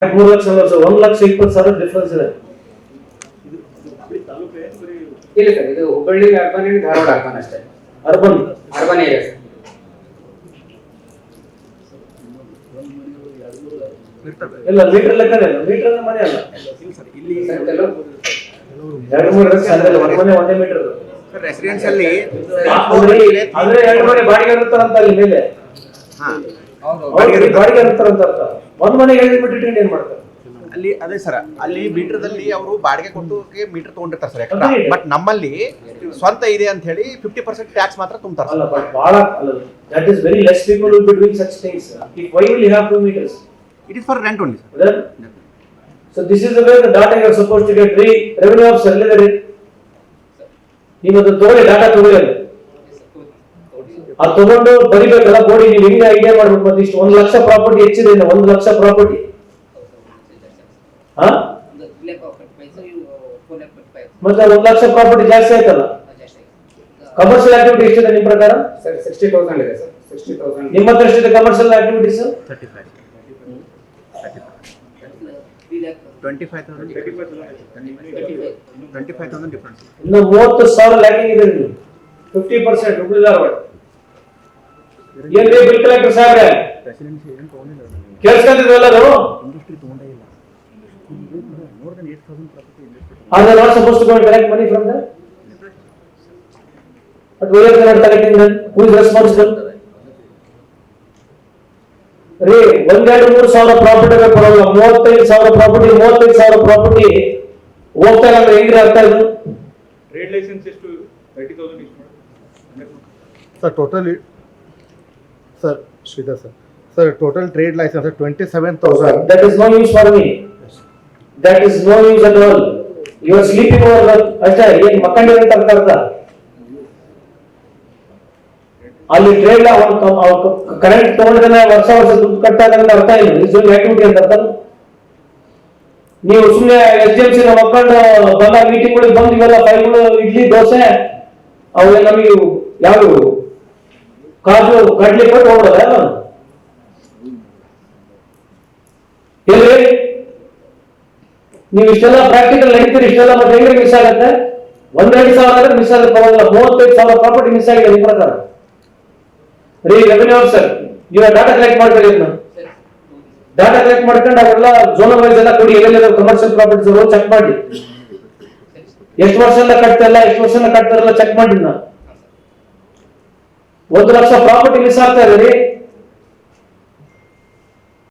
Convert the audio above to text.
3 ಲಕ್ಷ ಅಲ್ಲ sir, 1,20,000 difference ಇದೆ. ಇಲ್ಲ ಸರ್, ಇದು Hubballi urban and Dharwad urban ಅಷ್ಟೇ. Urban area sir. ಇಲ್ಲ ಮೀಟರ್ ಲೆಕ್ಕನೇ ಇಲ್ಲ, ಮೀಟರ್ ಮನೆ ಅಲ್ಲ ಇಲ್ಲಿ ಎರಡು ಮೂರು ಲಕ್ಷ ಅಂದ್ರೆ ಒಂದು ಮನೆ ಒಂದೇ ಮೀಟರ್ ರೆಸಿಡೆನ್ಷಿಯಲ್ ಅಂದ್ರೆ ಎರಡು ಮನೆ ಬಾಡಿಗೆ ಇರುತ್ತಾರಂತ ಅಲ್ಲಿ ಮೇಲೆ ಬಾಡಿಗೆ ಇರುತ್ತಾರಂತ ಅರ್ಥ. ಒಂದ್ ಮನೆಗೆ 7 ಮೀಟರ್ ಇಟ್ಕೊಂಡು ಏನ್ ಮಾಡ್ತಾರೆ ಅಲ್ಲಿ? ಅದೇ ಸರ್, ಅಲ್ಲಿ ಮೀಟರ್ದಲ್ಲಿ ಅವರು ಬಾಡಿಗೆ ಕೊಟ್ಟು ಮೀಟರ್ ತಗೊಂಡಿರ್ತಾರೆ ಸರ್ ಎಕ್ಸ್ಟ್ರಾ. ಬಟ್ ನಮ್ಮಲ್ಲಿ ಸ್ವಂತ ಇದೆ ಅಂತ ಹೇಳಿ 50% ಟ್ಯಾಕ್ಸ್ ಮಾತ್ರ ತುಂಬ್ತಾರೆ. ಅಲ್ಲ ಬಟ್ ಬಹಳ that is very less people will be doing such things. Why will you have 2 meters? It is for rent only sir. So this is the way the data you are supposed to get. Revenue officer ಎಲ್ಲಿದ್ದಾರೆ? ನಿಮ್ಮದು ತಗೊಳ್ಳಿ, data ತಗೊಳ್ಳಿ. ಅದು ತಗೊಂಡು ಬರಿಬೇಕಲ್ಲ ಬೋರ್ಡಿ. ನೀವು ಹೆಂಗೆ idea ಮಾಡ್ಬೇಕು? ಮತ್ತೆ ಇಷ್ಟು 1 ಲಕ್ಷ ಪ್ರಾಪರ್ಟಿ ಹೆಚ್ಚಿದೆ, 1 ಲಕ್ಷ ಪ್ರಾಪರ್ಟಿ ಮತ್ತೆ 1 ಲಕ್ಷ ಪ್ರಾಪರ್ಟಿ ಜಾಸ್ತಿ ಆಯ್ತಲ್ಲ. ಕಮರ್ಷಿಯಲ್ ಆಕ್ಟಿವಿಟಿ ಎಷ್ಟಿದೆ ನಿಮ್ಮ ಪ್ರಕಾರ? ಸರ್ 60,000 ಇದೆ ಸರ್. 60,000. ನಿಮ್ಮ ಹತ್ರ ಎಷ್ಟಿದೆ ಕಮರ್ಷಿಯಲ್ ಆಕ್ಟಿವಿಟೀಸ್? 25,000 ಡಿಫರೆನ್ಸ್. ಇನ್ನು 30,000 ಲ್ಯಾಕಿಂಗ್ ಇದೆ. 50% ಹುಬ್ಬಳ್ಳಿ ಧಾರವಾಡ. ಏನ್ರಿ ಬಿಲ್ ಕಲೆಕ್ಟರ್ ಸಾಹೇಬ್ರೆ, ಕೇಳಿಸ್ಕೊಂಡಿದ್ರಲ್ಲರೂ? Are they not supposed to go and collect money from them? But why are they not collecting them? Who is responsible? Re 1,2,3,000 property ಬರೋಲ್ಲ. 35,000 property, 35,000 property ಹೋಗ್ತಾ ಇಲ್ಲ ಅಂದ್ರೆ ಹೆಂಗ್ರಿ ಅರ್ಥ ಇದು? ಟ್ರೇಡ್ ಲೈಸೆನ್ಸ್ ಎಷ್ಟು? 30,000 ಇಷ್ಟು sir totally sir Sridhar sir total trade licence 27,000. That is no use for me. That is no use at all. You are sleeping over that. ಅಷ್ಟೇ, ಏನ್ ಮಕ್ಕಂಡಿರ ಅಂತ ಅರ್ಥ. ಅಲ್ಲಿ ಟ್ರೇಡ್ ಕರೆಂಟ್ ತಗೊಂಡಿದ್ದಾನೆ, ವರ್ಷ ದುಡ್ಡು ಕಟ್ಟಾಗ ಅರ್ಥ ಇಲ್ಲ. ಇದು ಆಕ್ಟಿವಿಟಿ ಅಂತ ಅರ್ಥ. ನೀವು ಸುಮ್ಮನೆ SDMC ಮಕ್ಕಂಡು ಬಂದಾಗ ಮೀಟಿಂಗ್ಗಳಿಗೆ ಬಂದು ಇವೆಲ್ಲ ಫೈಲ್ಗಳು, ಇಡ್ಲಿ ದೋಸೆ ಅವೆಲ್ಲ ನಮಗೆ ಯಾವ ಕಾಜು ಕಡ್ಲಿ ಕೊಟ್ಟು ಹೋಗ್ಬೋದ? ಎಲ್ಲಿ ನೀವು ಇಷ್ಟೆಲ್ಲ ಪ್ರಾಕ್ಟಿಕಲ್ ನಡೀತೀರಿ, ಇಷ್ಟೆಲ್ಲ ಮತ್ತೆ ಹೆಂಗೆ ಮಿಸ್ ಆಗುತ್ತೆ? 1,2,000 ಮಿಸ್ ಆಗುತ್ತೆ, ಪರವಾಗಿಲ್ಲ. 35,000 ಪ್ರಾಪರ್ಟಿ ಮಿಸ್ ಆಗಿದೆ ನಿಮ್ಮ ಪ್ರಕಾರ. ರೆವಿನ್ಯೂ ಆಫೀಸರ್, ನೀವು ಡಾಟಾ ಕಲೆಕ್ಟ್ ಮಾಡ್ತೀರಿ. ಡಾಟಾ ಕಲೆಕ್ಟ್ ಮಾಡ್ಕೊಂಡು ಅವೆಲ್ಲ ಝೋನಲ್ ವೈಸ್ ಎಲ್ಲ ಕೊಡಿ. ಎಲ್ಲೆಲ್ಲ ಕಮರ್ಷಿಯಲ್ ಪ್ರಾಪರ್ಟೀಸ್ ಚೆಕ್ ಮಾಡಿ. ಎಷ್ಟು ವರ್ಷ ಎಲ್ಲ ಕಟ್ತಾ ಇಲ್ಲ, ಎಷ್ಟು ವರ್ಷ ಕಟ್ತಾರಲ್ಲ ಚೆಕ್ ಮಾಡಿ. 1 ಲಕ್ಷ ಪ್ರಾಪರ್ಟಿ ಮಿಸ್ ಆಗ್ತಾ ಇದೆ.